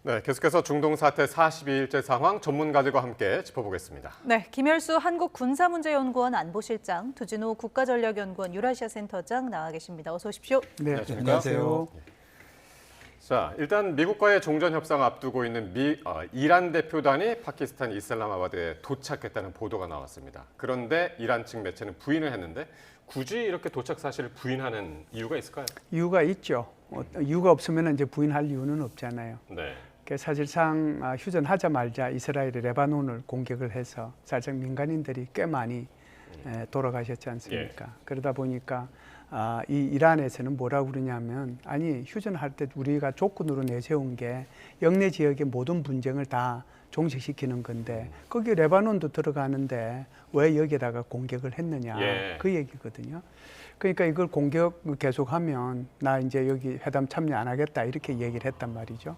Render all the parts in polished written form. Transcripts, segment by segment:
네, 계속해서 중동 사태 42일째 상황 전문가들과 함께 짚어보겠습니다. 네, 김열수 한국군사문제연구원 안보실장, 두진호 국가전략연구원 유라시아 센터장 나와 계십니다. 어서 오십시오. 네, 안녕하십니까? 안녕하세요. 자, 일단 미국과의 종전 협상 앞두고 있는 이란 대표단이 파키스탄 이슬라마바드에 도착했다는 보도가 나왔습니다. 그런데 이란 측 매체는 부인을 했는데 굳이 이렇게 도착 사실을 부인하는 이유가 있을까요? 이유가 있죠. 이유가 없으면 이제 부인할 이유는 없잖아요. 네. 사실상 휴전하자마자 이스라엘이 레바논을 공격을 해서 사실상 민간인들이 꽤 많이 돌아가셨지 않습니까? 예. 그러다 보니까 이 이란에서는 뭐라고 그러냐면 아니 휴전할 때 우리가 조건으로 내세운 게 영내 지역의 모든 분쟁을 다 종식시키는 건데 거기 레바논도 들어가는데 왜 여기다가 공격을 했느냐 예. 그 얘기거든요. 그러니까 이걸 공격 계속하면 나 이제 여기 회담 참여 안 하겠다 이렇게 얘기를 했단 말이죠.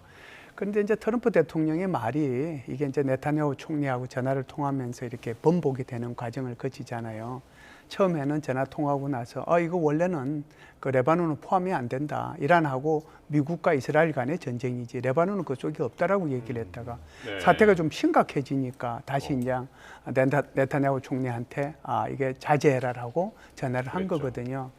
그런데 이제 트럼프 대통령의 말이 이게 이제 네타냐후 총리하고 전화를 통하면서 이렇게 번복이 되는 과정을 거치잖아요. 처음에는 전화 통하고 나서 이거 원래는 그 레바논은 포함이 안 된다. 이란하고 미국과 이스라엘 간의 전쟁이지 레바논은 그쪽이 없다라고 얘기를 했다가 네. 사태가 좀 심각해지니까 다시 이제 네타냐후 총리한테 이게 자제해라라고 전화를 한 그랬죠. 거거든요.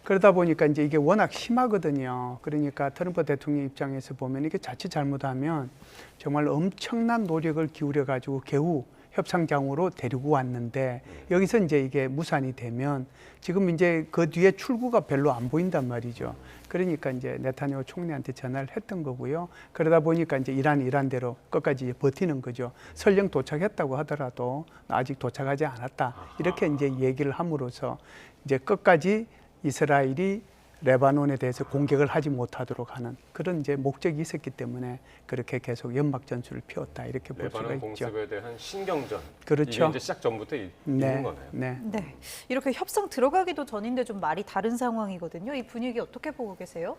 그러다 보니까 이제 이게 워낙 심하거든요. 그러니까 트럼프 대통령 입장에서 보면 이게 자칫 잘못하면 정말 엄청난 노력을 기울여 가지고 겨우 협상장으로 데리고 왔는데 여기서 이제 이게 무산이 되면 지금 이제 그 뒤에 출구가 별로 안 보인단 말이죠. 그러니까 이제 네타냐후 총리한테 전화를 했던 거고요. 그러다 보니까 이제 이란대로 끝까지 버티는 거죠. 설령 도착했다고 하더라도 아직 도착하지 않았다. 이렇게 이제 얘기를 함으로써 이제 끝까지 이스라엘이 레바논에 대해서 공격을 하지 못하도록 하는 그런 이제 목적이 있었기 때문에 그렇게 계속 연막 전술을 피웠다 이렇게 볼 수가 레바논 있죠. 공습에 대한 신경전. 그렇죠. 이게 이제 시작 전부터 있는 거네요. 네. 네, 이렇게 협상 들어가기도 전인데 좀 말이 다른 상황이거든요. 이 분위기 어떻게 보고 계세요?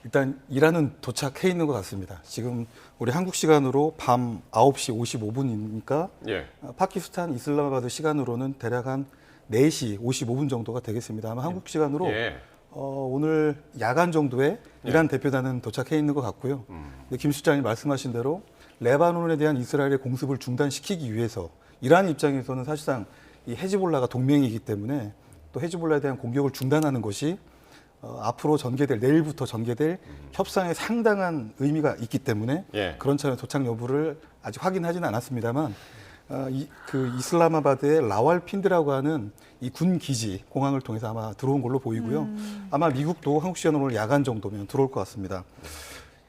일단 이란은 도착해 있는 것 같습니다. 지금 우리 한국 시간으로 밤 9시 55분이니까 예. 파키스탄 이슬라마바드 시간으로는 대략 한 4시 55분 정도가 되겠습니다. 아마 한국 시간으로 예. 오늘 야간 정도에 이란 대표단은 도착해 있는 것 같고요. 근데 김 실장님 말씀하신 대로 레바논에 대한 이스라엘의 공습을 중단시키기 위해서 이란 입장에서는 사실상 이 헤즈볼라가 동맹이기 때문에 또 헤즈볼라에 대한 공격을 중단하는 것이 앞으로 전개될 내일부터 전개될 협상에 상당한 의미가 있기 때문에 예. 그런 차원의 도착 여부를 아직 확인하지는 않았습니다만 그 이슬라마바드의 라왈핀드라고 하는 이 군 기지 공항을 통해서 아마 들어온 걸로 보이고요. 아마 미국도 한국 시간으로 오늘 야간 정도면 들어올 것 같습니다.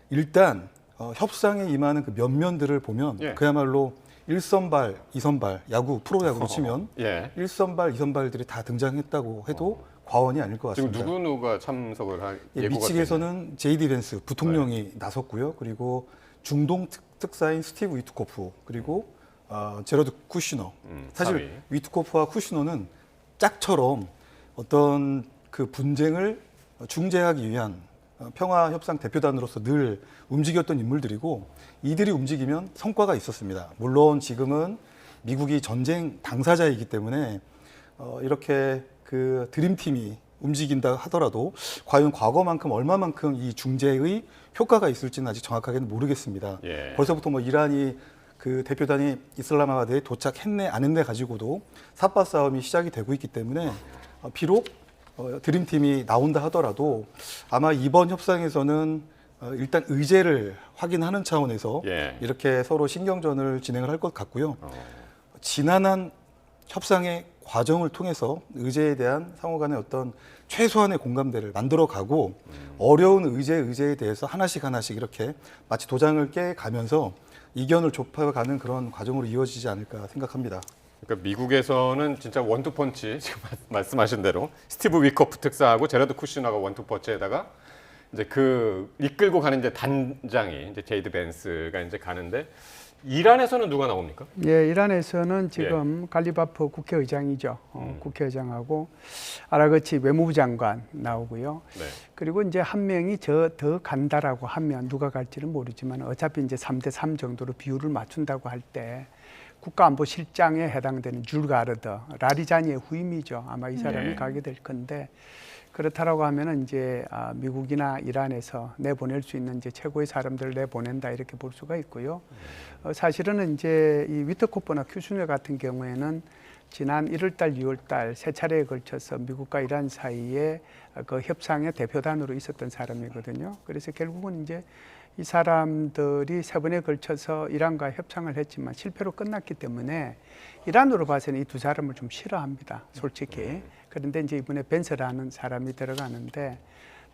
일단 협상에 임하는 그 면면들을 보면 예. 그야말로 1선발, 2선발, 야구 프로야구로 치면 예. 1선발, 2선발들이 다 등장했다고 해도 과언이 아닐 것 지금 같습니다. 누구누가 참석을 할 예, 예고가 미측에서는 제이디 벤스 부통령이 나섰고요. 그리고 중동 특사인 스티브 위트코프 그리고 제러드 쿠시너. 사실 사위. 위트코프와 쿠시너는 짝처럼 어떤 그 분쟁을 중재하기 위한 평화협상 대표단으로서 늘 움직였던 인물들이고 이들이 움직이면 성과가 있었습니다. 물론 지금은 미국이 전쟁 당사자이기 때문에 이렇게 그 드림팀이 움직인다 하더라도 과연 과거만큼 얼마만큼 이 중재의 효과가 있을지는 아직 정확하게는 모르겠습니다. 예. 벌써부터 뭐 이란이 그 대표단이 이슬라마바드에 도착했네 안 했네 가지고도 삿바 싸움이 시작이 되고 있기 때문에 비록 드림팀이 나온다 하더라도 아마 이번 협상에서는 일단 의제를 확인하는 차원에서 예. 이렇게 서로 신경전을 진행을 할 것 같고요. 지난한 협상의 과정을 통해서 의제에 대한 상호 간의 어떤 최소한의 공감대를 만들어가고 어려운 의제에 대해서 하나씩 이렇게 마치 도장을 깨가면서 이견을 좁혀가는 그런 과정으로 이어지지 않을까 생각합니다. 그러니까 미국에서는 진짜 원투펀치 지금 말씀하신 대로 스티브 위커프 특사하고 제러드 쿠시너가 원투펀치에다가 이제 그 이끌고 가는 이제 단장이 이제 제이드 벤스가 이제 가는데 이란에서는 누가 나옵니까? 예, 이란에서는 지금 갈리바프 국회의장이죠. 국회의장하고 아라그치 외무부 장관 나오고요. 네. 그리고 이제 한 명이 더 간다라고 하면 누가 갈지는 모르지만 어차피 이제 3대3 정도로 비율을 맞춘다고 할 때 국가안보실장에 해당되는 줄 가르드, 라리자니의 후임이죠. 아마 이 사람이 가게 될 건데 그렇다라고 하면은 이제 미국이나 이란에서 내보낼 수 있는 이제 최고의 사람들을 내보낸다 이렇게 볼 수가 있고요. 사실은 이제 이 위트코프나 큐슈네 같은 경우에는 지난 1월달, 2월달 세 차례에 걸쳐서 미국과 이란 사이에 그 협상의 대표단으로 있었던 사람이거든요. 그래서 결국은 이제 이 사람들이 세 번에 걸쳐서 이란과 협상을 했지만 실패로 끝났기 때문에 이란으로 봐서는 이 두 사람을 좀 싫어합니다, 솔직히. 그런데 이제 이번에 벤스라는 사람이 들어가는데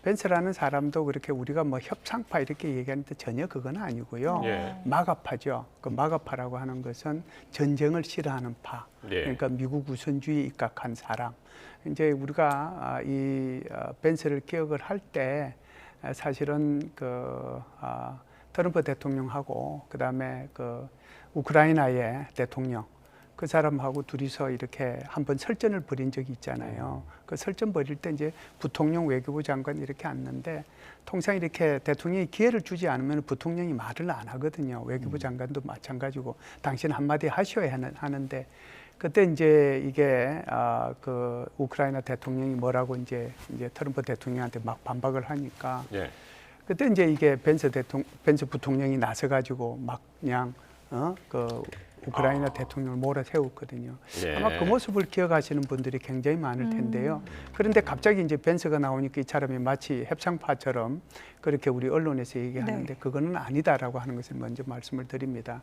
벤스라는 사람도 그렇게 우리가 뭐 협상파 이렇게 얘기하는데 전혀 그건 아니고요. 예. 마가파죠. 그 마가파라고 하는 것은 전쟁을 싫어하는 파. 예. 그러니까 미국 우선주의 입각한 사람. 이제 우리가 이 벤스를 기억을 할 때 사실은 그 트럼프 대통령하고 그다음에 그 우크라이나의 대통령 그 사람하고 둘이서 이렇게 한번 설전을 벌인 적이 있잖아요. 그 설전 벌일 때 이제 부통령 외교부 장관 이렇게 앉는데 통상 이렇게 대통령이 기회를 주지 않으면 부통령이 말을 안 하거든요. 외교부 장관도 마찬가지고 당신 한마디 하셔야 하는데 그때 이제 이게 그 우크라이나 대통령이 뭐라고 이제 트럼프 대통령한테 막 반박을 하니까 예. 그때 이제 이게 벤스 부통령이 나서가지고 막 그냥 그 우크라이나 대통령을 몰아세웠거든요. 예. 아마 그 모습을 기억하시는 분들이 굉장히 많을 텐데요. 그런데 갑자기 이제 벤스가 나오니까 이 사람이 마치 협상파처럼 그렇게 우리 언론에서 얘기하는데 네. 그거는 아니다라고 하는 것을 먼저 말씀을 드립니다.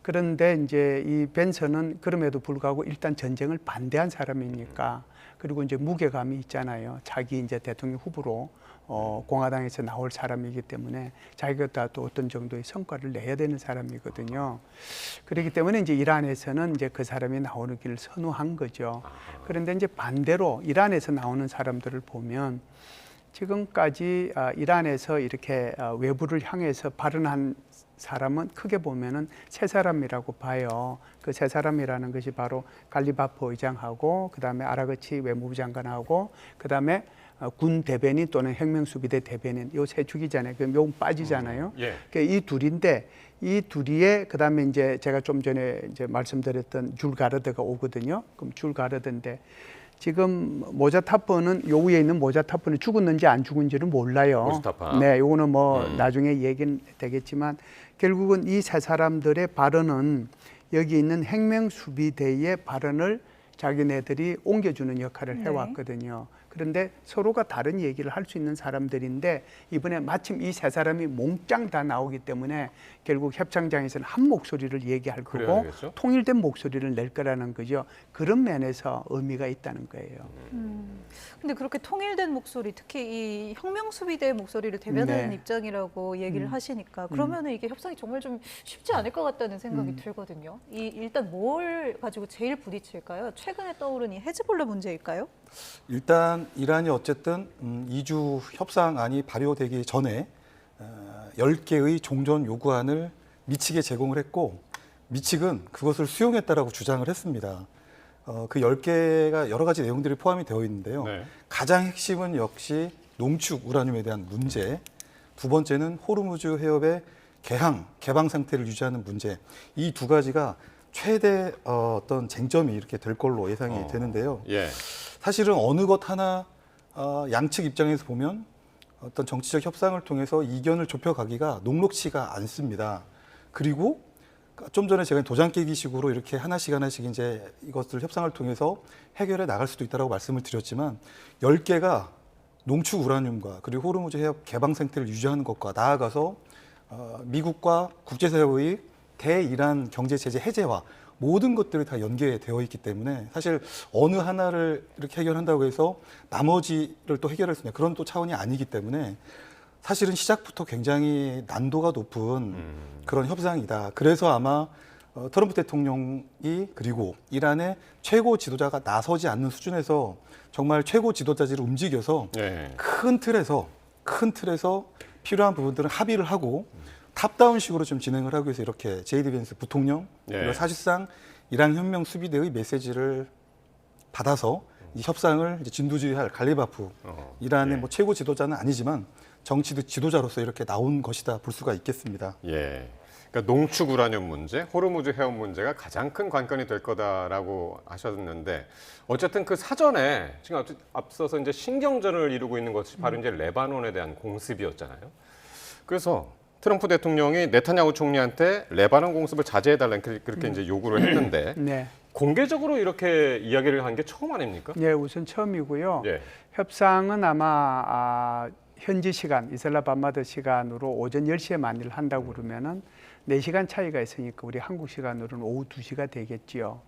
그런데 이제 이 벤스는 그럼에도 불구하고 일단 전쟁을 반대한 사람이니까 그리고 이제 무게감이 있잖아요. 자기 이제 대통령 후보로 공화당에서 나올 사람이기 때문에 자기가 또 어떤 정도의 성과를 내야 되는 사람이거든요. 그렇기 때문에 이제 이란에서는 이제 그 사람이 나오는 길을 선호한 거죠. 그런데 이제 반대로 이란에서 나오는 사람들을 보면 지금까지 이란에서 이렇게 외부를 향해서 발언한 사람은 크게 보면은 세 사람이라고 봐요. 그 세 사람이라는 것이 바로 갈리바프 의장하고 그다음에 아라그치 외무부 장관하고 그다음에 군 대변인 또는 혁명수비대 대변인 요 세 축이잖아요. 그럼 요 빠지잖아요. 예. 그러니까 이 둘인데 이 둘이에 그다음에 이제 제가 좀 전에 이제 말씀드렸던 줄 가르드가 오거든요. 그럼 줄 가르드인데 지금 모자타프는 요 위에 있는 모자타프는 죽었는지 안 죽은지는 몰라요. 모스타파. 네, 요거는 뭐 나중에 얘기는 되겠지만 결국은 이 세 사람들의 발언은 여기 있는 혁명수비대의 발언을 자기네들이 옮겨주는 역할을 해왔거든요. 그런데 서로가 다른 얘기를 할 수 있는 사람들인데 이번에 마침 이 세 사람이 몽땅 다 나오기 때문에 결국 협상장에서는 한 목소리를 얘기할 거고 그래야 되겠죠? 통일된 목소리를 낼 거라는 거죠. 그런 면에서 의미가 있다는 거예요. 근데 그렇게 통일된 목소리, 특히 이 혁명수비대의 목소리를 대변하는 네. 입장이라고 얘기를 하시니까 그러면은 이게 협상이 정말 좀 쉽지 않을 것 같다는 생각이 들거든요. 일단 뭘 가지고 제일 부딪힐까요? 최근에 떠오른 이 헤즈볼라 문제일까요? 일단 이란이 어쨌든 2주 협상안이 발효되기 전에 10개의 종전 요구안을 미측에 제공을 했고 미측은 그것을 수용했다라고 주장을 했습니다. 그 10개가 여러 가지 내용들이 포함이 되어 있는데요. 네. 가장 핵심은 역시 농축 우라늄에 대한 문제, 두 번째는 호르무즈 해협의 개방 상태를 유지하는 문제. 이 두 가지가 최대 어떤 쟁점이 이렇게 될 걸로 예상이 되는데요. 예. 사실은 어느 것 하나 양측 입장에서 보면 어떤 정치적 협상을 통해서 이견을 좁혀가기가 녹록치가 않습니다. 그리고 좀 전에 제가 도장 깨기식으로 이렇게 하나씩 이제 이것들 협상을 통해서 해결해 나갈 수도 있다고 말씀을 드렸지만 10개가 농축 우라늄과 그리고 호르무즈 해협 개방 상태를 유지하는 것과 나아가서 미국과 국제사회의 대이란 경제 제재 해제와 모든 것들이 다 연계되어 있기 때문에 사실 어느 하나를 이렇게 해결한다고 해서 나머지를 또 해결할 수 있냐 그런 또 차원이 아니기 때문에 사실은 시작부터 굉장히 난도가 높은 그런 협상이다. 그래서 아마 트럼프 대통령이 그리고 이란의 최고 지도자가 나서지 않는 수준에서 정말 최고 지도자들을 움직여서 예. 큰 틀에서 필요한 부분들은 합의를 하고 탑다운식으로 좀 진행을 하기 위해서 이렇게 제이디 벤스 부통령 그리고 사실상 이란 혁명 수비대의 메시지를 받아서 이 협상을 이제 진두지휘할 갈리바프 이란의 뭐 최고 지도자는 아니지만 정치 지도자로서 이렇게 나온 것이다 볼 수가 있겠습니다. 예. 그러니까 농축 우라늄 문제, 호르무즈 해협 문제가 가장 큰 관건이 될 거다라고 하셨는데 어쨌든 그 사전에 지금 앞서서 이제 신경전을 이루고 있는 것이 바로 이제 레바논에 대한 공습이었잖아요. 그래서 트럼프 대통령이 네타냐후 총리한테 레바논 공습을 자제해달라는 그렇게 이제 요구를 했는데 네. 공개적으로 이렇게 이야기를 한 게 처음 아닙니까? 예, 우선 처음이고요. 예. 협상은 아마 현지 시간, 이슬라마바드 시간으로 오전 10시에 만일 한다고 그러면은 4시간 차이가 있으니까 우리 한국 시간으로는 오후 2시가 되겠지요.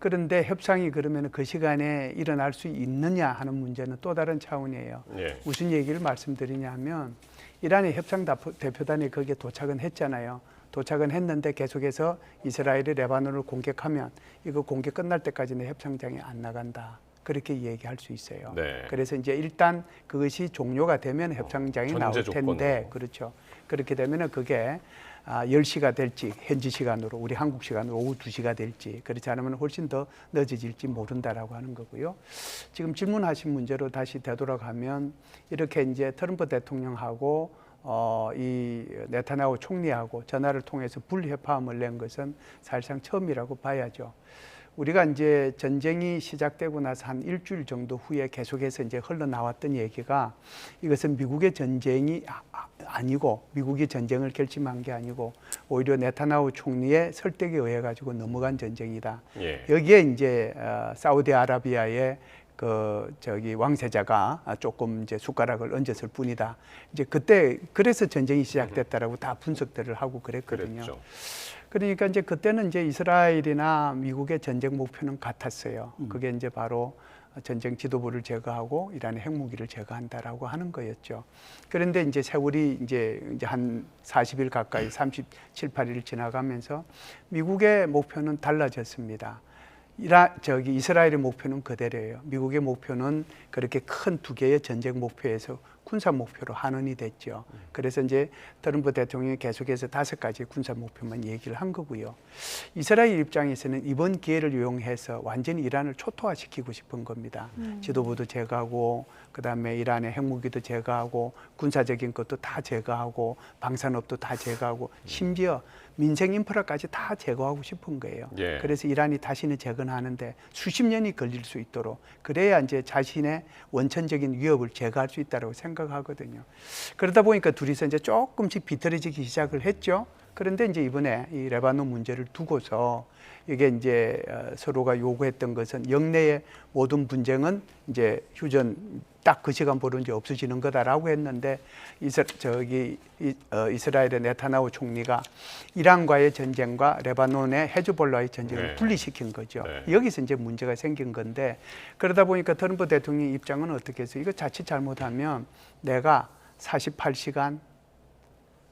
그런데 협상이 그러면 그 시간에 일어날 수 있느냐 하는 문제는 또 다른 차원이에요. 예. 무슨 얘기를 말씀드리냐면 이란의 협상 대표단이 거기에 도착은 했잖아요. 도착은 했는데 계속해서 이스라엘이 레바논을 공격하면 이거 공격 끝날 때까지는 협상장에 안 나간다. 그렇게 얘기할 수 있어요. 네. 그래서 이제 일단 그것이 종료가 되면 협상장이 나올 전제 텐데, 조건으로. 그렇죠. 그렇게 되면은 그게 10시가 될지 현지 시간으로 우리 한국 시간으로 오후 2시가 될지 그렇지 않으면 훨씬 더 늦어질지 모른다라고 하는 거고요. 지금 질문하신 문제로 다시 되돌아가면 이렇게 이제 트럼프 대통령하고 이 네타냐후 총리하고 전화를 통해서 불협화음을 낸 것은 사실상 처음이라고 봐야죠. 우리가 이제 전쟁이 시작되고 나서 한 일주일 정도 후에 계속해서 이제 흘러나왔던 얘기가 이것은 미국의 전쟁이 아니고 미국이 전쟁을 결심한 게 아니고 오히려 네타냐후 총리의 설득에 의해 가지고 넘어간 전쟁이다. 예. 여기에 이제 사우디아라비아의 왕세자가 조금 이제 숟가락을 얹었을 뿐이다. 이제 그때 그래서 전쟁이 시작됐다라고 다 분석들을 하고 그랬거든요. 그랬죠. 그러니까 이제 그때는 이제 이스라엘이나 미국의 전쟁 목표는 같았어요. 그게 이제 바로 전쟁 지도부를 제거하고 이란의 핵무기를 제거한다라고 하는 거였죠. 그런데 이제 세월이 이제 한 40일 가까이 37, 8일 지나가면서 미국의 목표는 달라졌습니다. 이스라엘의 목표는 그대로예요. 미국의 목표는 그렇게 큰 두 개의 전쟁 목표에서 군사 목표로 한원이 됐죠. 그래서 이제 트럼프 대통령이 계속해서 5가지 군사 목표만 얘기를 한 거고요. 이스라엘 입장에서는 이번 기회를 이용해서 완전히 이란을 초토화시키고 싶은 겁니다. 지도부도 제거하고 그다음에 이란의 핵무기도 제거하고 군사적인 것도 다 제거하고 방산업도 다 제거하고 심지어 민생 인프라까지 다 제거하고 싶은 거예요. 예. 그래서 이란이 다시는 재건하는데 수십 년이 걸릴 수 있도록 그래야 이제 자신의 원천적인 위협을 제거할 수 있다고 생각하거든요. 그러다 보니까 둘이서 이제 조금씩 비틀어지기 시작을 했죠. 그런데 이제 이번에 이 레바논 문제를 두고서 이게 이제 서로가 요구했던 것은 영내의 모든 분쟁은 이제 휴전 딱 그 시간부로 이제 없어지는 거다라고 했는데 이스라엘의 네타냐후 총리가 이란과의 전쟁과 레바논의 헤즈볼라의 전쟁을 네. 분리시킨 거죠. 네. 여기서 이제 문제가 생긴 건데 그러다 보니까 트럼프 대통령 입장은 어떻게 해서 이거 자칫 잘못하면 내가 48시간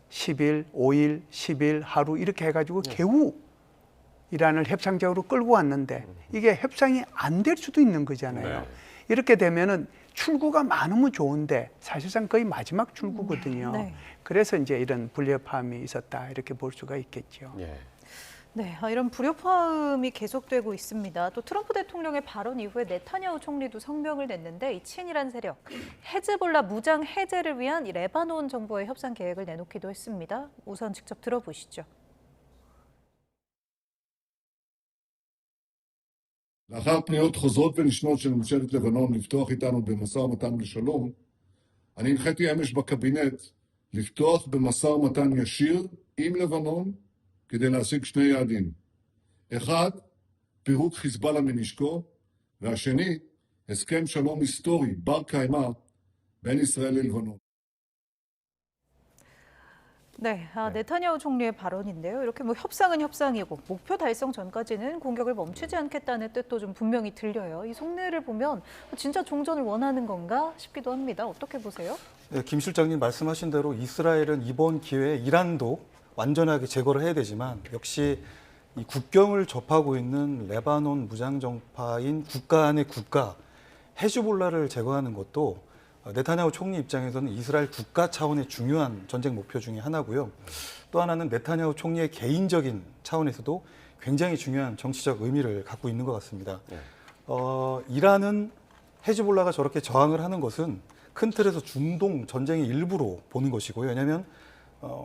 10일, 5일, 10일, 하루 이렇게 해가지고 겨우 이란을 협상적으로 끌고 왔는데 이게 협상이 안 될 수도 있는 거잖아요. 네. 이렇게 되면은 출구가 많으면 좋은데 사실상 거의 마지막 출구거든요. 네. 그래서 이제 이런 불협화음이 있었다 이렇게 볼 수가 있겠죠. 예. 네, 이런 불협화음이 계속되고 있습니다. 또 트럼프 대통령의 발언 이후에 네타냐후 총리도 성명을 냈는데 이 친이란 세력, 헤즈볼라 무장 해제를 위한 이 레바논 정부의 협상 계획을 내놓기도 했습니다. 우선 직접 들어보시죠. לאחר פניות חוזרות ונשנות של ממשלת לבנון לפתוח איתנו במשא ומתן לשלום, אני הנחיתי אמש בקבינט לפתוח במשא ומתן ישיר עם לבנון כדי להשיג שני יעדים. אחד, פירוק חיזבאללה מנשקו, והשני, הסכם שלום היסטורי בר קיימא בין ישראל ללבנון. 네, 네타냐후 총리의 발언인데요. 이렇게 뭐 협상은 협상이고 목표 달성 전까지는 공격을 멈추지 않겠다는 뜻도 좀 분명히 들려요. 이 속내를 보면 진짜 종전을 원하는 건가 싶기도 합니다. 어떻게 보세요? 네, 김 실장님 말씀하신 대로 이스라엘은 이번 기회에 이란도 완전하게 제거를 해야 되지만 역시 이 국경을 접하고 있는 레바논 무장정파인 국가 안의 국가 헤즈볼라를 제거하는 것도 네타냐후 총리 입장에서는 이스라엘 국가 차원의 중요한 전쟁 목표 중에 하나고요. 또 하나는 네타냐후 총리의 개인적인 차원에서도 굉장히 중요한 정치적 의미를 갖고 있는 것 같습니다. 이란은 헤즈볼라가 저렇게 저항을 하는 것은 큰 틀에서 중동 전쟁의 일부로 보는 것이고요. 왜냐하면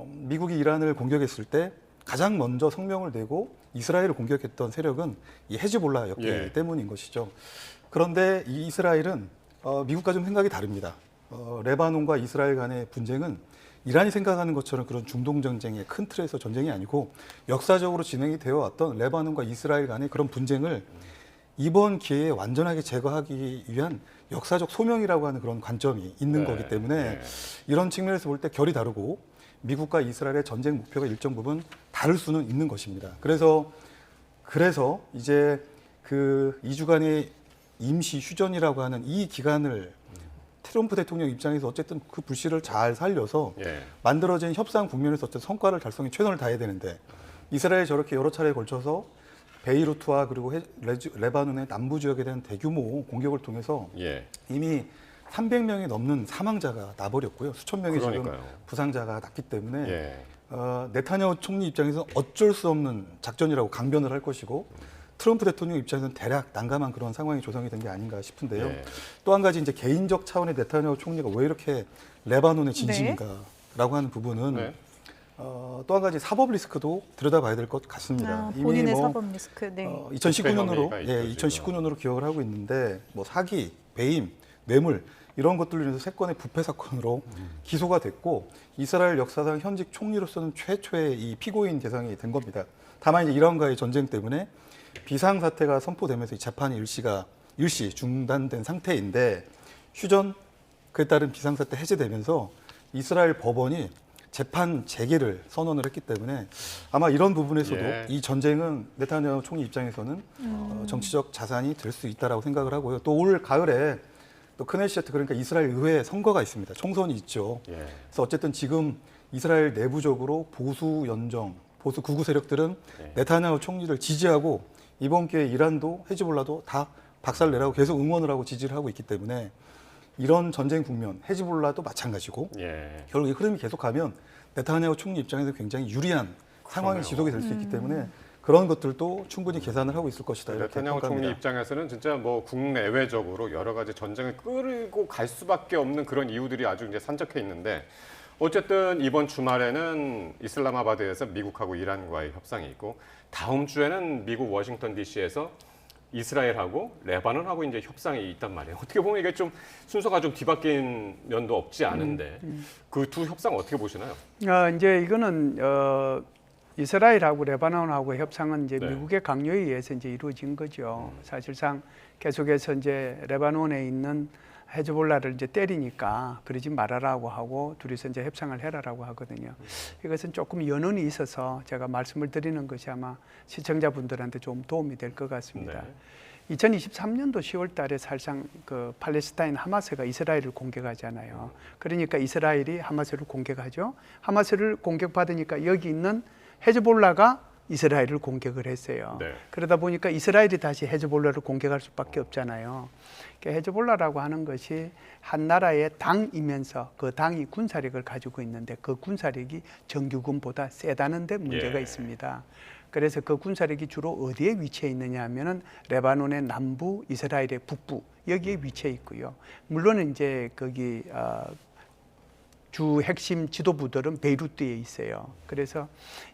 미국이 이란을 공격했을 때 가장 먼저 성명을 내고 이스라엘을 공격했던 세력은 이 헤즈볼라였기 예. 때문인 것이죠. 그런데 이 이스라엘은 미국과 좀 생각이 다릅니다. 레바논과 이스라엘 간의 분쟁은 이란이 생각하는 것처럼 그런 중동 전쟁의 큰 틀에서 전쟁이 아니고 역사적으로 진행이 되어 왔던 레바논과 이스라엘 간의 그런 분쟁을 이번 기회에 완전하게 제거하기 위한 역사적 소명이라고 하는 그런 관점이 있는 네, 거기 때문에 네. 이런 측면에서 볼 때 결이 다르고 미국과 이스라엘의 전쟁 목표가 일정 부분 다를 수는 있는 것입니다. 그래서 이제 그 2주간의 임시 휴전이라고 하는 이 기간을 트럼프 대통령 입장에서 어쨌든 그 불씨를 잘 살려서 예. 만들어진 협상 국면에서 어쨌든 성과를 달성에 최선을 다해야 되는데 이스라엘이 저렇게 여러 차례에 걸쳐서 베이루트와 그리고 레바논의 남부 지역에 대한 대규모 공격을 통해서 예. 이미 300명이 넘는 사망자가 나버렸고요. 수천 명의 지금 그러니까요. 부상자가 났기 때문에 예. 네타냐후 총리 입장에서 어쩔 수 없는 작전이라고 강변을 할 것이고 트럼프 대통령 입장에서는 대략 난감한 그런 상황이 조성이 된 게 아닌가 싶은데요. 예. 또 한 가지 이제 개인적 차원의 네타냐후 총리가 왜 이렇게 레바논의 진심인가라고 하는 부분은 네. 또 한 가지 사법 리스크도 들여다봐야 될 것 같습니다. 이미 본인의 뭐 사법 리스크. 네. 2019년으로 혐의가 있죠, 2019년으로 기억을 하고 있는데 뭐 사기, 배임, 뇌물 이런 것들로 인해서 세 건의 부패 사건으로 기소가 됐고 이스라엘 역사상 현직 총리로서는 최초의 이 피고인 대상이 된 겁니다. 다만 이제 이란과의 전쟁 때문에 비상 사태가 선포되면서 이 재판이 일시 중단된 상태인데 휴전 그에 따른 비상 사태 해제되면서 이스라엘 법원이 재판 재개를 선언을 했기 때문에 아마 이런 부분에서도 예. 이 전쟁은 네타냐후 총리 입장에서는 정치적 자산이 될 수 있다라고 생각을 하고요. 또 올 가을에 또 크네시트 그러니까 이스라엘 의회 선거가 있습니다. 총선이 있죠. 예. 그래서 어쨌든 지금 이스라엘 내부적으로 보수 연정, 보수 구구 세력들은 네. 네타냐후 총리를 지지하고 이번 기회에 이란도 헤즈볼라도 다 박살내라고 계속 응원을 하고 지지를 하고 있기 때문에 이런 전쟁 국면, 헤즈볼라도 마찬가지고 예. 결국 이 흐름이 계속가면 네타냐후 총리 입장에서 굉장히 유리한 상황이 그러네요. 지속이 될 수 있기 때문에 그런 것들도 충분히 계산을 하고 있을 것이다. 이렇게 네타냐후 총리 평가합니다. 입장에서는 진짜 뭐 국내외적으로 여러 가지 전쟁을 끌고 갈 수밖에 없는 그런 이유들이 아주 이제 산적해 있는데 어쨌든 이번 주말에는 이슬라마바드에서 미국하고 이란과의 협상이 있고 다음 주에는 미국 워싱턴 DC에서 이스라엘하고 레바논하고 이제 협상이 있단 말이에요. 어떻게 보면 이게 좀 순서가 좀 뒤바뀐 면도 없지 않은데 그 두 협상 어떻게 보시나요? 이제 이거는 이스라엘하고 레바논하고 협상은 이제 네. 미국의 강요에 의해서 이제 이루어진 거죠. 사실상 계속해서 이제 레바논에 있는 헤즈볼라를 이제 때리니까 그러지 말아라고 하고 둘이서 이제 협상을 해라라고 하거든요. 이것은 조금 연원이 있어서 제가 말씀을 드리는 것이 아마 시청자분들한테 좀 도움이 될 것 같습니다. 네. 2023년도 10월 달에 사실상 그 팔레스타인 하마스가 이스라엘을 공격하잖아요. 그러니까 이스라엘이 하마스를 공격하죠. 하마스를 공격받으니까 여기 있는 헤즈볼라가 이스라엘을 공격을 했어요. 네. 그러다 보니까 이스라엘이 다시 헤즈볼라를 공격할 수밖에 없잖아요. 그러니까 헤즈볼라라고 하는 것이 한 나라의 당이면서 그 당이 군사력을 가지고 있는데 그 군사력이 정규군보다 세다는 데 문제가 예. 있습니다. 그래서 그 군사력이 주로 어디에 위치해 있느냐 하면은 레바논의 남부, 이스라엘의 북부 여기에 위치해 있고요. 물론 이제 거기 주 핵심 지도부들은 베이루트에 있어요. 그래서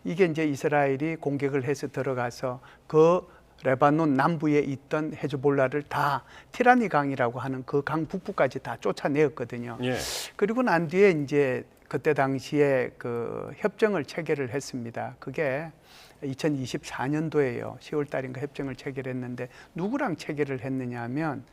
이게 이제 이스라엘이 공격을 해서 들어가서 그 레바논 남부에 있던 헤즈볼라를 다 티라니 강이라고 하는 그 강 북부까지 다 쫓아내었거든요. 예. 그리고 난 뒤에 이제 그때 당시에 그 협정을 체결을 했습니다. 그게 2024년도에요. 10월 달인가 협정을 체결했는데 누구랑 체결을 했느냐 하면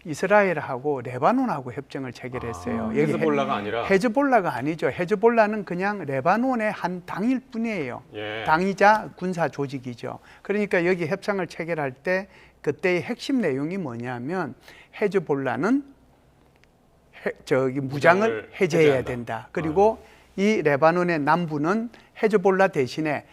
이스라엘하고 레바논하고 협정을 체결했어요. 여기 헤즈볼라가 아니라 헤즈볼라가 아니죠. 헤즈볼라는 그냥 레바논의 한 당일 뿐이에요. 예. 당이자 군사 조직이죠. 그러니까 여기 협상을 체결할 때 그때의 핵심 내용이 뭐냐면 헤즈볼라는 무장을 해제해야 해제한다. 된다. 그리고 이 레바논의 남부는 헤즈볼라 대신에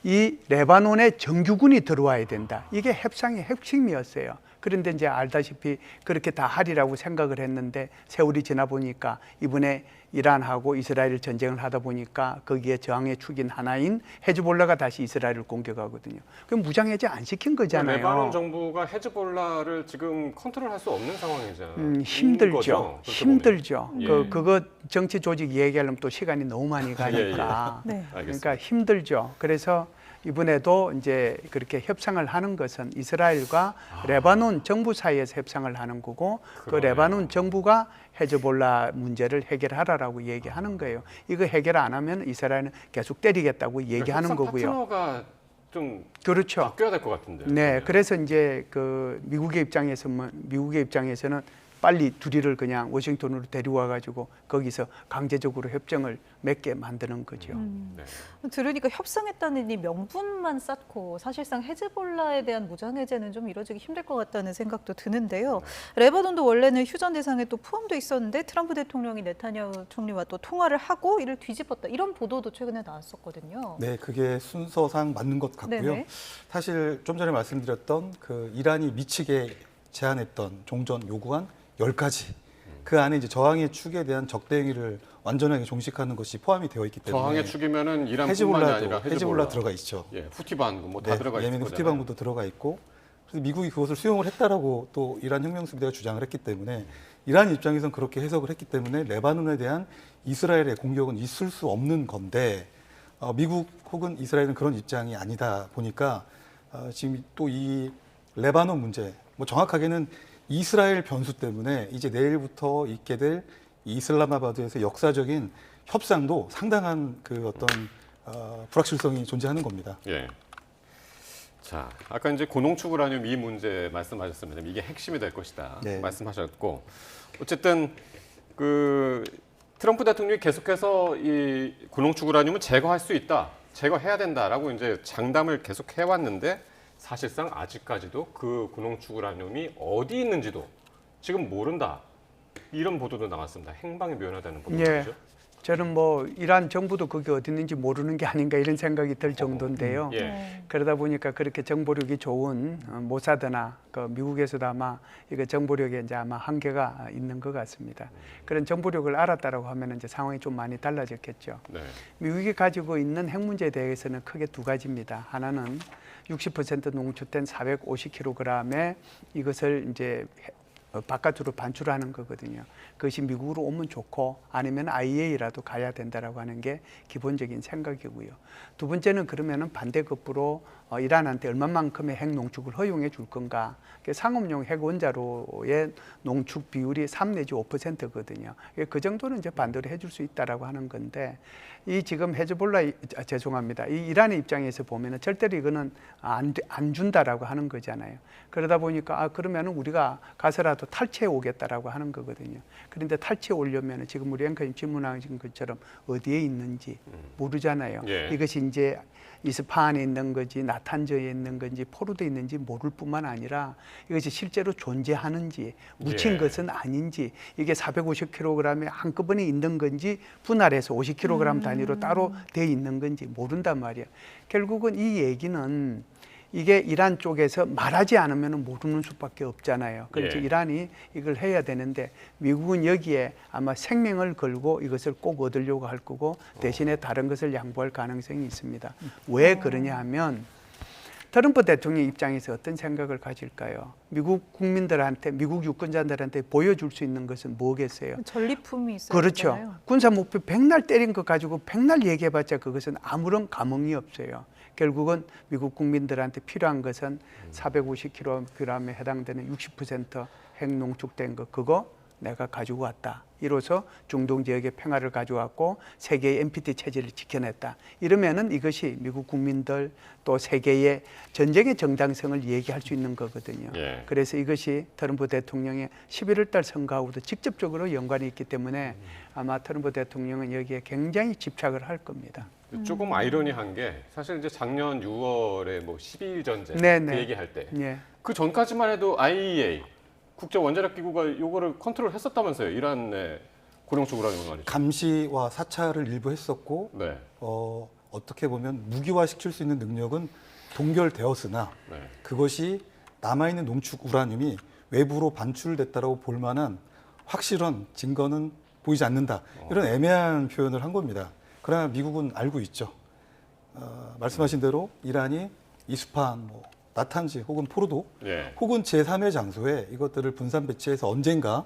이 레바논의 정규군이 들어와야 된다. 이게 협상의 핵심이었어요. 그런데 이제 알다시피 그렇게 다 하리라고 생각을 했는데 세월이 지나 보니까 이번에 이란하고 이스라엘 전쟁을 하다 보니까 거기에 저항의 축인 하나인 헤즈볼라가 다시 이스라엘을 공격하거든요. 그럼 무장해제 안 시킨 거잖아요. 레바논 정부가 헤즈볼라를 지금 컨트롤할 수 없는 상황이잖아요. 힘들죠. 힘들죠. 예. 그거 정치 조직 얘기하려면 또 시간이 너무 많이 가니까. 네. 알겠습니다. 그러니까 힘들죠. 그래서 이번에도 이제 그렇게 협상을 하는 것은 이스라엘과 레바논 정부 사이에서 협상을 하는 거고 그 그러네요. 레바논 정부가 헤즈볼라 문제를 해결하라라고 얘기하는 거예요. 이거 해결 안 하면 이스라엘은 계속 때리겠다고 얘기하는 협상 거고요. 파트너가 좀 그렇죠. 바뀌어야 될 것 같은데. 네, 그래서 이제 그 미국의 입장에서는 빨리 둘이를 그냥 워싱턴으로 데려와 가지고 거기서 강제적으로 협정을 맺게 만드는 거죠. 네. 들으니까 협상했다는 이 명분만 쌓고 사실상 헤즈볼라에 대한 무장 해제는 좀 이루어지기 힘들 것 같다는 생각도 드는데요. 레바논도 원래는 휴전 대상에 또 포함돼 있었는데 트럼프 대통령이 네타냐후 총리와 또 통화를 하고 이를 뒤집었다. 이런 보도도 최근에 나왔었거든요. 네, 그게 순서상 맞는 것 같고요. 네네. 사실 좀 전에 말씀드렸던 그 이란이 미치게 제안했던 종전 요구안 10가지 그 안에 이제 저항의 축에 대한 적대 행위를 완전하게 종식하는 것이 포함이 되어 있기 때문에 저항의 축이면은 이란뿐만이 아니라 헤즈볼라 들어가 있죠. 예, 후티반구 뭐 다 네, 들어가 있을 예멘 거잖아요. 후티반구도 들어가 있고 그래서 미국이 그것을 수용을 했다라고 또 이란 혁명수비대가 주장을 했기 때문에 이란 입장에서는 그렇게 해석을 했기 때문에 레바논에 대한 이스라엘의 공격은 있을 수 없는 건데 미국 혹은 이스라엘은 그런 입장이 아니다 보니까 지금 또 이 레바논 문제 뭐 정확하게는 이스라엘 변수 때문에 이제 내일부터 있게 될 이슬라마바드에서 역사적인 협상도 상당한 그 어떤 불확실성이 존재하는 겁니다. 예. 자, 아까 이제 고농축 우라늄 이 문제 말씀하셨습니다. 이게 핵심이 될 것이다 네. 말씀하셨고, 어쨌든 그 트럼프 대통령이 계속해서 이 고농축 우라늄은 제거할 수 있다, 제거해야 된다라고 이제 장담을 계속 해왔는데 사실상 아직까지도 그 고농축 우라늄이 어디 있는지도 지금 모른다. 이런 보도도 나왔습니다. 행방이 묘연하다는 보도죠. 예. 저는 뭐 이란 정부도 그게 어디 있는지 모르는 게 아닌가 이런 생각이 들 정도인데요. 예. 그러다 보니까 그렇게 정보력이 좋은 모사드나 그 미국에서도 아마 이거 정보력에 이제 아마 한계가 있는 것 같습니다. 그런 정보력을 알았다라고 하면 이제 상황이 좀 많이 달라졌겠죠. 네. 미국이 가지고 있는 핵 문제에 대해서는 크게 두 가지입니다. 하나는 60% 농축된 450kg의 이것을 이제 바깥으로 반출하는 거거든요. 그것이 미국으로 오면 좋고 아니면 IAEA라도 가야 된다라고 하는 게 기본적인 생각이고요. 두 번째는 그러면은 반대급부로 이란한테 얼마만큼의 핵 농축을 허용해 줄 건가. 상업용 핵 원자로의 농축 비율이 3 내지 5%거든요. 그 정도는 이제 반대로 해줄 수 있다라고 하는 건데 이 지금 헤즈볼라 죄송합니다. 이 이란의 입장에서 보면은 절대로 이거는 안 준다라고 하는 거잖아요. 그러다 보니까 그러면은 우리가 가서라도 탈취해 오겠다라고 하는 거거든요. 그런데 탈취해 오려면은 지금 우리 앵커님 질문하신 것처럼 어디에 있는지 모르잖아요. 예. 이것이 이제 이스파한에 있는 건지 나탄저에 있는 건지 포로드에 있는지 모를 뿐만 아니라 이것이 실제로 존재하는지 묻힌 예. 것은 아닌지 이게 450kg에 한꺼번에 있는 건지 분할해서 50kg 단위로 따로 돼 있는 건지 모른단 말이에요. 결국은 이 얘기는 이게 이란 쪽에서 말하지 않으면 모르는 수밖에 없잖아요. 그래서 예. 이란이 이걸 해야 되는데 미국은 여기에 아마 생명을 걸고 이것을 꼭 얻으려고 할 거고 대신에 다른 것을 양보할 가능성이 있습니다. 왜 그러냐 하면 트럼프 대통령 입장에서 어떤 생각을 가질까요? 미국 국민들한테, 미국 유권자들한테 보여줄 수 있는 것은 뭐겠어요? 전리품이 있어요. 그렇죠. 군사 목표 백날 때린 것 가지고 백날 얘기해봤자 그것은 아무런 감흥이 없어요. 결국은 미국 국민들한테 필요한 것은 450kg에 해당되는 60% 핵 농축된 거 그거 내가 가지고 왔다. 이로써 중동 지역의 평화를 가져왔고 세계의 NPT 체제를 지켜냈다. 이러면은 이것이 미국 국민들 또 세계의 전쟁의 정당성을 얘기할 수 있는 거거든요. 예. 그래서 이것이 트럼프 대통령의 11월 달 선거하고도 직접적으로 연관이 있기 때문에 아마 트럼프 대통령은 여기에 굉장히 집착을 할 겁니다. 조금 아이러니한 게 사실 이제 작년 6월에 뭐 12일 전쟁 네네. 그 얘기할 때 예. 그 전까지만 해도 IAEA 국제 원자력 기구가 요거를 컨트롤했었다면서요. 이란의 고농축 우라늄 말이죠. 감시와 사찰을 일부 했었고 네. 어떻게 보면 무기화시킬 수 있는 능력은 동결되었으나 네. 그것이 남아있는 농축 우라늄이 외부로 반출됐다라고 볼 만한 확실한 증거는 보이지 않는다. 이런 애매한 표현을 한 겁니다. 그러나 미국은 알고 있죠. 말씀하신 대로 이란이 이스파한, 뭐 나탄지 혹은 포르도 예. 혹은 제3의 장소에 이것들을 분산 배치해서 언젠가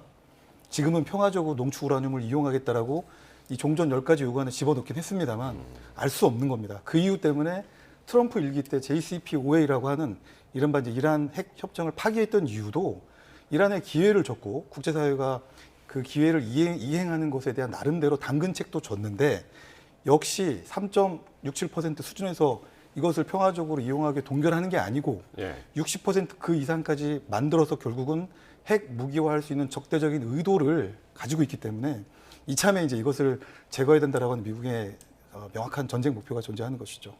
지금은 평화적으로 농축 우라늄을 이용하겠다라고 이 종전 10가지 요구안에 집어넣긴 했습니다만 알 수 없는 겁니다. 그 이유 때문에 트럼프 일기 때 JCPOA라고 하는 이른바 이제 이란 핵 협정을 파기했던 이유도 이란의 기회를 줬고 국제사회가 그 기회를 이행하는 것에 대한 나름대로 당근책도 줬는데 역시 3.67% 수준에서 이것을 평화적으로 이용하게 동결하는 게 아니고 예. 60%그 이상까지 만들어서 결국은 핵 무기화할 수 있는 적대적인 의도를 가지고 있기 때문에 이참에 이제 이것을 제거해야 된다라고 하는 미국의 명확한 전쟁 목표가 존재하는 것이죠.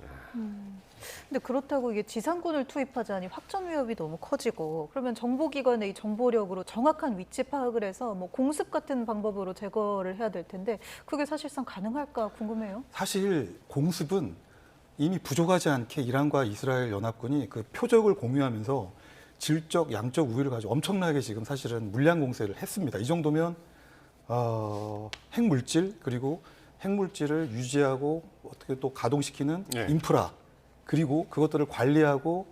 근데 그렇다고 이게 지상군을 투입하자니 확전 위협이 너무 커지고 그러면 정보기관의 이 정보력으로 정확한 위치 파악을 해서 뭐 공습 같은 방법으로 제거를 해야 될 텐데 그게 사실상 가능할까 궁금해요. 사실 공습은 이미 부족하지 않게 이란과 이스라엘 연합군이 그 표적을 공유하면서 질적, 양적 우위를 가지고 엄청나게 지금 사실은 물량 공세를 했습니다. 이 정도면 핵물질 그리고 핵물질을 유지하고 어떻게 또 가동시키는 네. 인프라 그리고 그것들을 관리하고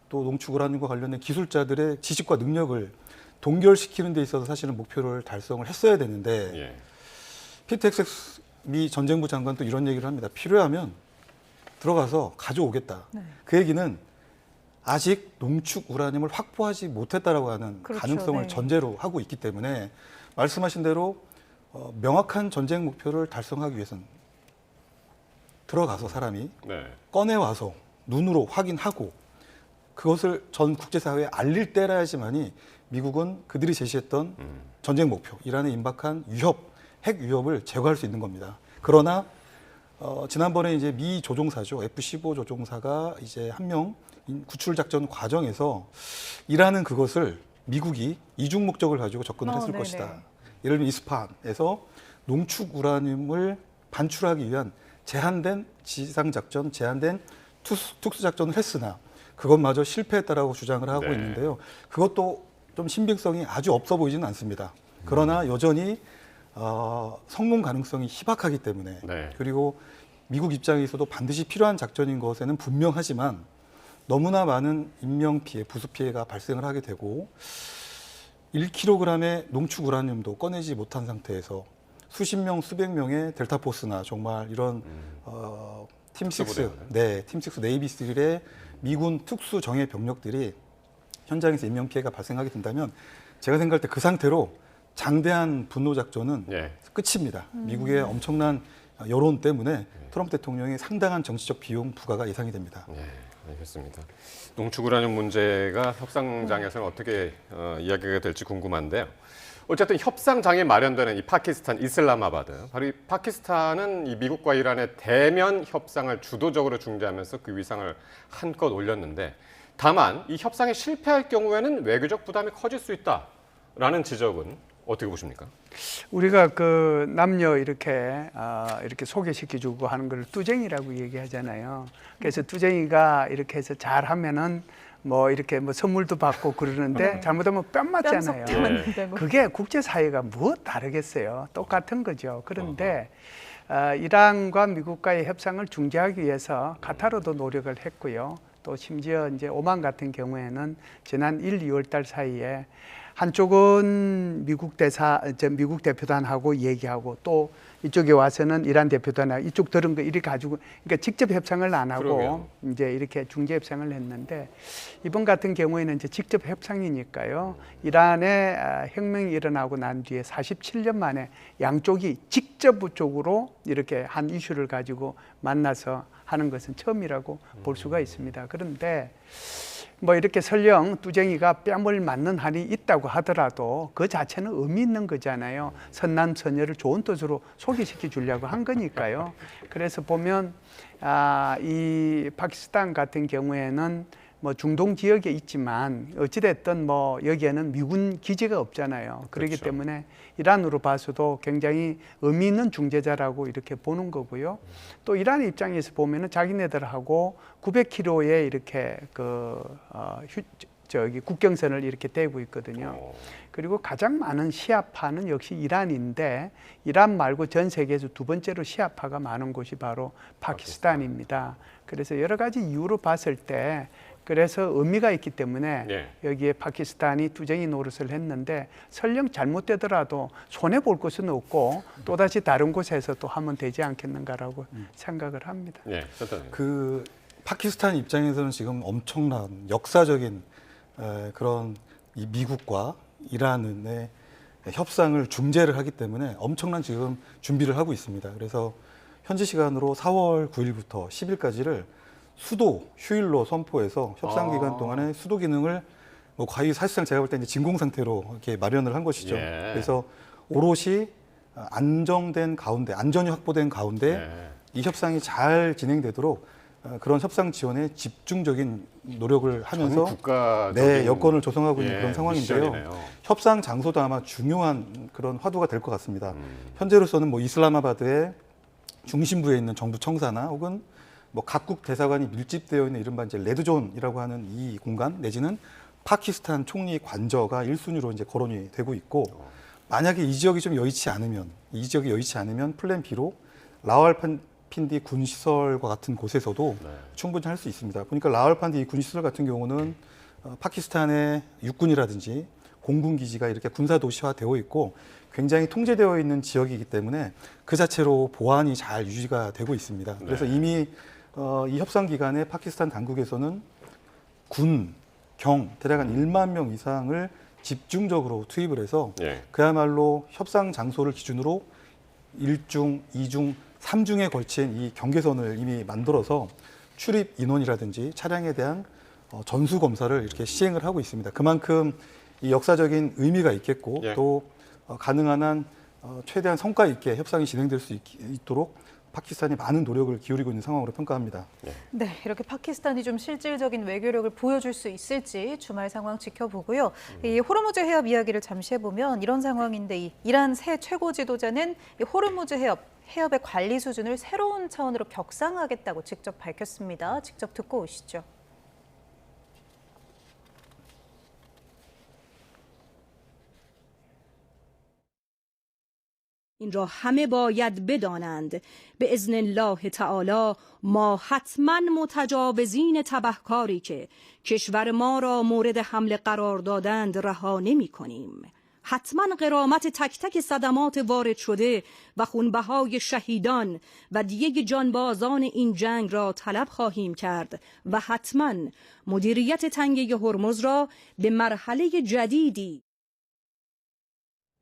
또 농축 우라늄과 관련된 기술자들의 지식과 능력을 동결시키는 데 있어서 사실은 목표를 달성을 했어야 되는데 예. 피트 헥스 미 전쟁부 장관도 이런 얘기를 합니다. 필요하면 들어가서 가져오겠다. 네. 그 얘기는 아직 농축 우라늄을 확보하지 못했다라고 하는 그렇죠. 가능성을 네. 전제로 하고 있기 때문에 말씀하신 대로 명확한 전쟁 목표를 달성하기 위해서는 들어가서 사람이 네. 꺼내와서 눈으로 확인하고 그것을 전 국제사회에 알릴 때라야지만이 미국은 그들이 제시했던 전쟁 목표, 이란의 임박한 위협, 핵 위협을 제거할 수 있는 겁니다. 그러나 지난번에 이제 미 조종사죠. F-15 조종사가 이제 한 명 구출 작전 과정에서 이란은 그것을 미국이 이중 목적을 가지고 접근을 했을 네네. 것이다. 예를 들면 이스파한에서 농축 우라늄을 반출하기 위한 제한된 지상 작전, 제한된 특수 작전을 했으나 그것마저 실패했다라고 주장을 하고 네. 있는데요. 그것도 좀 신빙성이 아주 없어 보이지는 않습니다. 그러나 여전히 성공 가능성이 희박하기 때문에 네. 그리고 미국 입장에서도 반드시 필요한 작전인 것에는 분명하지만 너무나 많은 인명 피해, 부수 피해가 발생을 하게 되고 1kg의 농축 우라늄도 꺼내지 못한 상태에서 수십 명, 수백 명의 델타 포스나 정말 이런 팀6, 네, 팀6 네이비스들의 미군 특수 정예 병력들이 현장에서 인명 피해가 발생하게 된다면 제가 생각할 때 그 상태로 장대한 분노 작전은 예. 끝입니다. 미국의 엄청난 여론 때문에 트럼프 대통령이 상당한 정치적 비용 부과가 예상이 됩니다. 네, 알겠습니다. 농축 우라늄 문제가 협상장에서는 어떻게 이야기가 될지 궁금한데요. 어쨌든 협상장이 마련되는 이 파키스탄 이슬라마바드, 바로 이 파키스탄은 이 미국과 이란의 대면 협상을 주도적으로 중재하면서 그 위상을 한껏 올렸는데, 다만 이 협상이 실패할 경우에는 외교적 부담이 커질 수 있다라는 지적은 어떻게 보십니까? 우리가 그 남녀 이렇게 소개시켜주고 하는 걸 뚜쟁이라고 얘기하잖아요. 그래서 뚜쟁이가 이렇게 해서 잘하면은 뭐 이렇게 뭐 선물도 받고 그러는데 잘못하면 뺨 맞잖아요. 뺨 맞는다고. 그게 국제사회가 무엇 다르겠어요. 똑같은 거죠. 그런데 이란과 미국과의 협상을 중재하기 위해서 카타르도 노력을 했고요. 또 심지어 이제 오만 같은 경우에는 지난 1, 2월 달 사이에 한쪽은 미국 대표단하고 얘기하고 또 이쪽에 와서는 이란 대표단하고 이쪽 들은 거 이렇게 가지고 그러니까 직접 협상을 안 하고 그러게요. 이제 이렇게 중재 협상을 했는데 이번 같은 경우에는 이제 직접 협상이니까요. 이란의 혁명이 일어나고 난 뒤에 47년 만에 양쪽이 직접적으로 이렇게 한 이슈를 가지고 만나서 하는 것은 처음이라고 볼 수가 있습니다. 그런데 뭐 이렇게 설령 뚜쟁이가 뺨을 맞는 한이 있다고 하더라도 그 자체는 의미 있는 거잖아요. 선남 선녀를 좋은 뜻으로 소개시켜 주려고 한 거니까요. 그래서 보면 이 파키스탄 같은 경우에는 뭐 중동 지역에 있지만 어찌됐든 뭐 여기에는 미군 기지가 없잖아요. 그렇기 그렇죠. 때문에 이란으로 봐서도 굉장히 의미 있는 중재자라고 이렇게 보는 거고요. 또 이란 입장에서 보면은 자기네들하고 900km에 이렇게 저기 국경선을 이렇게 대고 있거든요. 그리고 가장 많은 시아파는 역시 이란인데 이란 말고 전 세계에서 두 번째로 시아파가 많은 곳이 바로 파키스탄입니다. 그래서 여러 가지 이유로 봤을 때 그래서 의미가 있기 때문에 예. 여기에 파키스탄이 투쟁이 노릇을 했는데 설령 잘못되더라도 손해 볼 것은 없고 또다시 다른 곳에서 또 하면 되지 않겠는가라고 생각을 합니다. 예, 센터장님. 그 파키스탄 입장에서는 지금 엄청난 역사적인 그런 이 미국과 이란의 협상을 중재를 하기 때문에 엄청난 지금 준비를 하고 있습니다. 그래서 현지 시간으로 4월 9일부터 10일까지를 수도 휴일로 선포해서 협상 기간 동안에 수도 기능을 뭐 거의 사실상 제가 볼 때 이제 진공 상태로 이렇게 마련을 한 것이죠. 예. 그래서 오롯이 안정된 가운데, 안전이 확보된 가운데 예. 이 협상이 잘 진행되도록 그런 협상 지원에 집중적인 노력을 하면서 국가적인 네, 여건을 조성하고 있는 예, 그런 상황인데요. 미션이네요. 협상 장소도 아마 중요한 그런 화두가 될 것 같습니다. 현재로서는 뭐 이슬라마바드의 중심부에 있는 정부 청사나 혹은 뭐 각국 대사관이 밀집되어 있는 이른바 이제 레드존이라고 하는 이 공간 내지는 파키스탄 총리 관저가 1순위로 이제 거론이 되고 있고 만약에 이 지역이 좀 여의치 않으면 플랜 B로 라왈판디 군시설과 같은 곳에서도 네. 충분히 할 수 있습니다. 보니까 라왈판디 군시설 같은 경우는 파키스탄의 육군이라든지 공군 기지가 이렇게 군사 도시화되어 있고 굉장히 통제되어 있는 지역이기 때문에 그 자체로 보안이 잘 유지가 되고 있습니다. 그래서 네. 이미 이 협상 기간에 파키스탄 당국에서는 군, 경 대략 한 1만 명 이상을 집중적으로 투입을 해서 예. 그야말로 협상 장소를 기준으로 1중, 2중, 3중에 걸친 이 경계선을 이미 만들어서 출입 인원이라든지 차량에 대한 전수 검사를 이렇게 시행을 하고 있습니다. 그만큼 이 역사적인 의미가 있겠고 예. 또 가능한 한 최대한 성과 있게 협상이 진행될 수 있도록 파키스탄이 많은 노력을 기울이고 있는 상황으로 평가합니다. 네, 이렇게 파키스탄이 좀 실질적인 외교력을 보여줄 수 있을지 주말 상황 지켜보고요. 이 호르무즈 해협 이야기를 잠시 해보면 이런 상황인데 이 이란 새 최고 지도자는 이 호르무즈 해협의 관리 수준을 새로운 차원으로 격상하겠다고 직접 밝혔습니다. 직접 듣고 오시죠. این را همه باید بدانند به اذن الله تعالی ما حتما متجاوزین تبهکاری که کشور ما را مورد حمله قرار دادند رها نمی کنیم. حتما غرامت تک تک صدمات وارد شده و خونبهای شهیدان و دیگ جانبازان این جنگ را طلب خواهیم کرد و حتما مدیریت تنگه هرمز را به مرحله جدیدی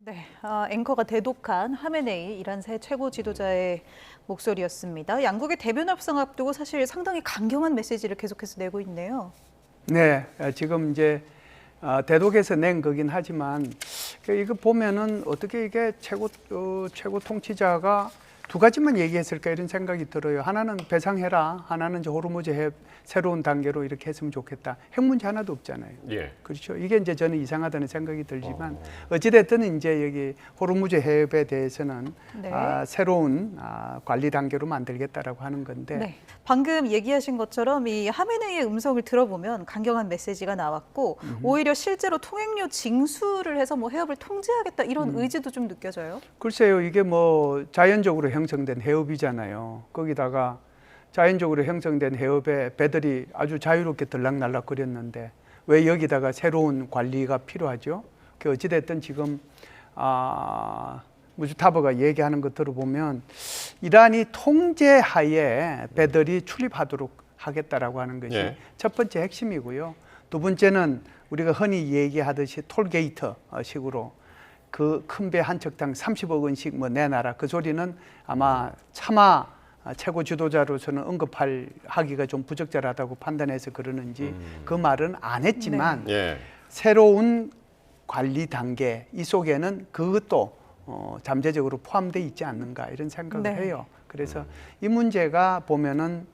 네, 앵커가 대독한 하메네이 이란 새 최고 지도자의 목소리였습니다. 양국의 대변 협상 앞두고 사실 상당히 강경한 메시지를 계속해서 내고 있네요. 네, 지금 이제 대독에서 낸 거긴 하지만 이거 보면은 어떻게 이게 최고 통치자가 두 가지만 얘기했을까 이런 생각이 들어요. 하나는 배상해라, 하나는 이제 호르무즈 해협 새로운 단계로 이렇게 했으면 좋겠다. 핵 문제 하나도 없잖아요. 예. 그렇죠. 이게 이제 저는 이상하다는 생각이 들지만 어찌됐든 이제 여기 호르무즈 해협에 대해서는 네. 새로운 관리 단계로 만들겠다라고 하는 건데. 네, 방금 얘기하신 것처럼 이 하메네이의 음성을 들어보면 강경한 메시지가 나왔고 오히려 실제로 통행료 징수를 해서 뭐 해협을 통제하겠다 이런 의지도 좀 느껴져요. 글쎄요, 이게 뭐 자연적으로 형성된 해협이잖아요. 거기다가 자연적으로 형성된 해협에 배들이 아주 자유롭게 들락날락거렸는데 왜 여기다가 새로운 관리가 필요하죠? 그 어찌됐든 지금 무주타버가 얘기하는 것 들어보면 이란이 통제하에 배들이 출입하도록 하겠다라고 하는 것이 예. 첫 번째 핵심이고요. 두 번째는 우리가 흔히 얘기하듯이 톨게이트 식으로 그 큰 배 한 척당 30억 원씩 뭐 내놔라. 그 소리는 아마 차마 최고 지도자로서는 하기가 좀 부적절하다고 판단해서 그러는지 그 말은 안 했지만 예. 새로운 관리 단계 이 속에는 그것도 잠재적으로 포함되어 있지 않는가 이런 생각을 네. 해요. 그래서 이 문제가 보면은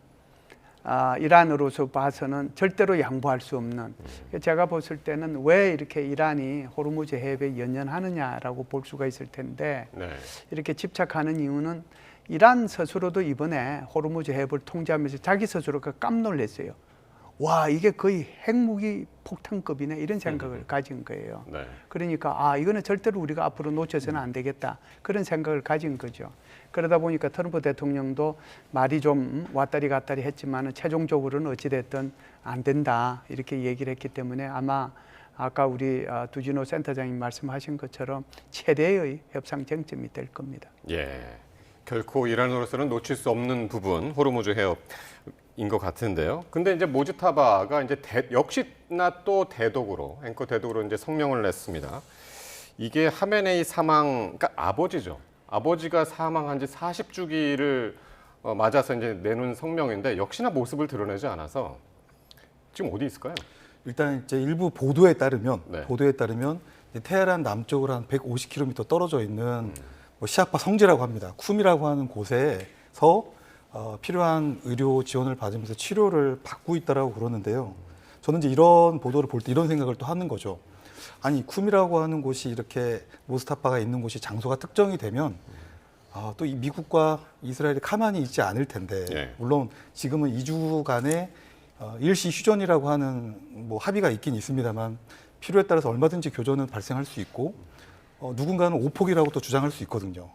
이란으로서 봐서는 절대로 양보할 수 없는 제가 봤을 때는 왜 이렇게 이란이 호르무즈 해협에 연연하느냐라고 볼 수가 있을 텐데 네. 이렇게 집착하는 이유는 이란 스스로도 이번에 호르무즈 해협을 통제하면서 자기 스스로가 깜놀랐어요. 와 이게 거의 핵무기 폭탄급이네 이런 생각을 가진 거예요. 네. 그러니까 이거는 절대로 우리가 앞으로 놓쳐서는 안 되겠다 그런 생각을 가진 거죠. 그러다 보니까 트럼프 대통령도 말이 좀 왔다리 갔다리 했지만은 최종적으로는 어찌됐든 안 된다 이렇게 얘기를 했기 때문에 아마 아까 우리 두진호 센터장님 말씀하신 것처럼 최대의 협상 쟁점이 될 겁니다. 예. 결코 이란으로서는 놓칠 수 없는 부분 호르무즈 해협인 것 같은데요. 근데 이제 모지타바가 이제 역시나 또 대독으로 앵커 대독으로 이제 성명을 냈습니다. 이게 하메네이 사망, 그러니까 아버지죠. 아버지가 사망한 지 40주기를 맞아서 이제 내놓은 성명인데 역시나 모습을 드러내지 않아서 지금 어디 있을까요? 일단 이제 일부 보도에 따르면 네. 테헤란 남쪽으로 한 150km 떨어져 있는 뭐 시아파 성지라고 합니다. 쿰이라고 하는 곳에서 필요한 의료 지원을 받으면서 치료를 받고 있다라고 그러는데요. 저는 이제 이런 보도를 볼 때 이런 생각을 또 하는 거죠. 아니 쿰이라고 하는 곳이 이렇게 모스타파가 있는 곳이 장소가 특정이 되면 또 이 미국과 이스라엘이 가만히 있지 않을 텐데 예. 물론 지금은 2주 간의 일시 휴전이라고 하는 뭐 합의가 있긴 있습니다만 필요에 따라서 얼마든지 교전은 발생할 수 있고 누군가는 오폭이라고 또 주장할 수 있거든요.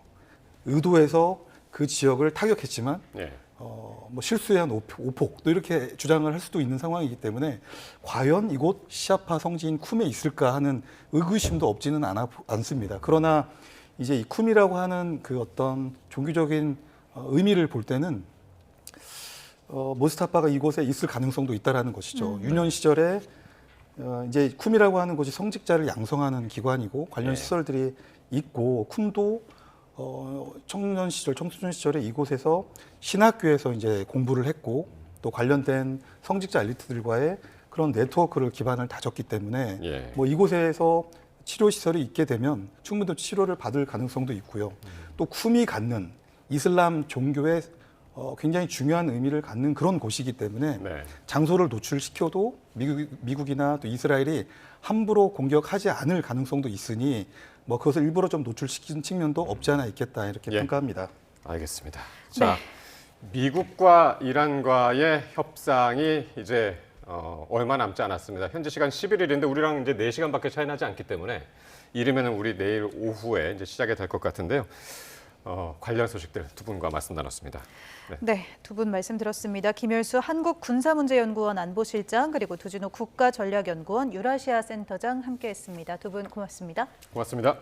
의도해서 그 지역을 타격했지만 예. 뭐 실수에 한 오폭 또 이렇게 주장을 할 수도 있는 상황이기 때문에 과연 이곳 시아파 성지인 쿰에 있을까 하는 의구심도 없지는 않습니다. 그러나 이제 이 쿰이라고 하는 그 어떤 종교적인 의미를 볼 때는 모스타파가 이곳에 있을 가능성도 있다라는 것이죠. 유년 시절에 이제 쿰이라고 하는 곳이 성직자를 양성하는 기관이고 관련 시설들이 있고 쿰도 청소년 시절에 이곳에서 신학교에서 이제 공부를 했고 또 관련된 성직자 엘리트들과의 그런 네트워크를 기반을 다졌기 때문에 예. 뭐 이곳에서 치료 시설이 있게 되면 충분히 치료를 받을 가능성도 있고요. 또 쿰이 갖는 이슬람 종교의 굉장히 중요한 의미를 갖는 그런 곳이기 때문에 네. 장소를 노출시켜도 미국이나 또 이스라엘이 함부로 공격하지 않을 가능성도 있으니 뭐 그것을 일부러 좀 노출시킨 측면도 없지 않아 있겠다 이렇게 예. 평가합니다. 알겠습니다. 자, 미국과 이란과의 협상이 이제 얼마 남지 않았습니다. 현지 시간 11일인데 우리랑 이제 4시간밖에 차이 나지 않기 때문에 이르면은 우리 내일 오후에 이제 시작이 될 것 같은데요. 관련 소식들 두 분과 말씀 나눴습니다. 네, 두 분 말씀 들었습니다. 김열수 한국군사문제연구원 안보실장 그리고 두진호 국가전략연구원 유라시아 센터장 함께했습니다. 두 분 고맙습니다. 고맙습니다.